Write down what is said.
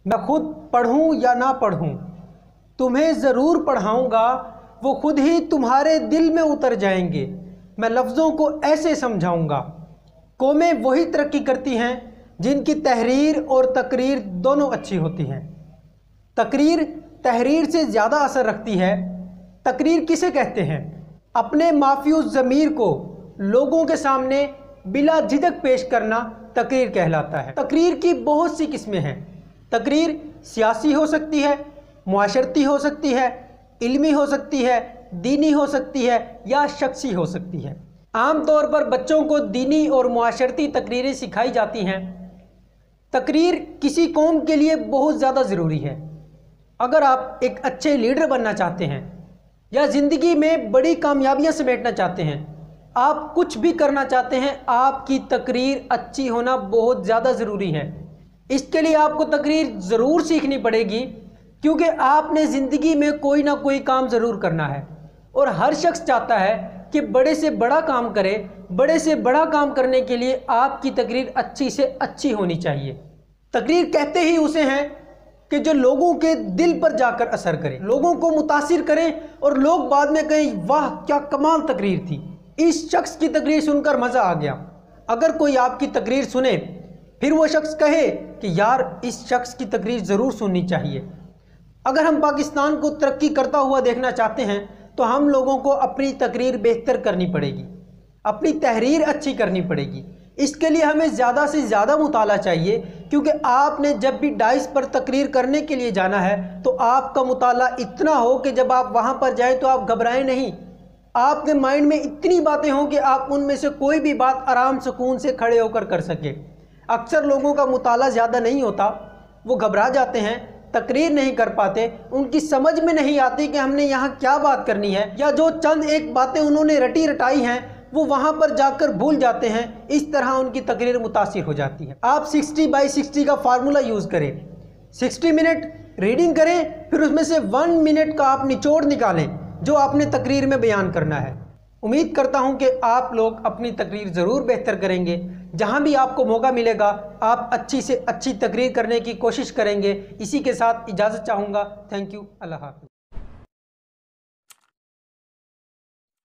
मैं खुद पढ़ूं या ना पढ़ूं, तुम्हें ज़रूर पढ़ाऊंगा, वो खुद ही तुम्हारे दिल में उतर जाएंगे। मैं लफ्ज़ों को ऐसे समझाऊंगा। कौमें वही तरक्की करती हैं जिनकी तहरीर और तकरीर दोनों अच्छी होती हैं। तकरीर तहरीर से ज़्यादा असर रखती है। तकरीर किसे कहते हैं? अपने माफ़ियूज़ ज़मीर को लोगों के सामने बिला झिझक पेश करना तकरीर कहलाता है। तकरीर की बहुत सी किस्में हैं। तकरीर सियासी हो सकती है, मुआशरती हो सकती है, इल्मी हो सकती है, दीनी हो सकती है या शख्सी हो सकती है। आम तौर पर बच्चों को दीनी और मुआशरती तकरीरें सिखाई जाती हैं। तकरीर किसी कौम के लिए बहुत ज़्यादा ज़रूरी है। अगर आप एक अच्छे लीडर बनना चाहते हैं या ज़िंदगी में बड़ी कामयाबियां समेटना चाहते हैं, आप कुछ भी करना चाहते हैं, आपकी तकरीर अच्छी होना बहुत ज़्यादा ज़रूरी है। इसके लिए आपको तकरीर ज़रूर सीखनी पड़ेगी, क्योंकि आपने ज़िंदगी में कोई ना कोई काम ज़रूर करना है और हर शख्स चाहता है कि बड़े से बड़ा काम करे। बड़े से बड़ा काम करने के लिए आपकी तकरीर अच्छी से अच्छी होनी चाहिए। तकरीर कहते ही उसे हैं कि जो लोगों के दिल पर जाकर असर करे, लोगों को मुतासिर करें और लोग बाद में कहें वाह क्या कमाल तकरीर थी, इस शख्स की तकरीर सुनकर मज़ा आ गया। अगर कोई आपकी तकरीर सुने फिर वो शख्स कहे कि यार इस शख्स की तकरीर ज़रूर सुननी चाहिए। अगर हम पाकिस्तान को तरक्की करता हुआ देखना चाहते हैं तो हम लोगों को अपनी तकरीर बेहतर करनी पड़ेगी, अपनी तहरीर अच्छी करनी पड़ेगी। इसके लिए हमें ज़्यादा से ज़्यादा मुताला चाहिए, क्योंकि आपने जब भी डाइस पर तकरीर करने के लिए जाना है तो आपका मुताला इतना हो कि जब आप वहाँ पर जाएं तो आप घबराएं नहीं। आपके माइंड में इतनी बातें हों कि आप उनमें से कोई भी बात आराम सुकून से खड़े होकर कर सकें। अक्सर लोगों का मुताला ज़्यादा नहीं होता, वो घबरा जाते हैं, तकरीर नहीं कर पाते, उनकी समझ में नहीं आती कि हमने यहाँ क्या बात करनी है, या जो चंद एक बातें उन्होंने रटी रटाई हैं वो वहाँ पर जाकर भूल जाते हैं। इस तरह उनकी तकरीर मुतासिर हो जाती है। आप 60/60 का फार्मूला यूज़ करें। 60 मिनट रीडिंग करें, फिर उसमें से 1 मिनट का आप निचोड़ निकालें जो आपने तकरीर में बयान करना है। उम्मीद करता हूँ कि आप लोग अपनी तकरीर ज़रूर बेहतर करेंगे। जहाँ भी आपको मौका मिलेगा आप अच्छी से अच्छी तकरीर करने की कोशिश करेंगे। इसी के साथ इजाज़त चाहूँगा। Thank you. अल्लाह हाफ़िज़।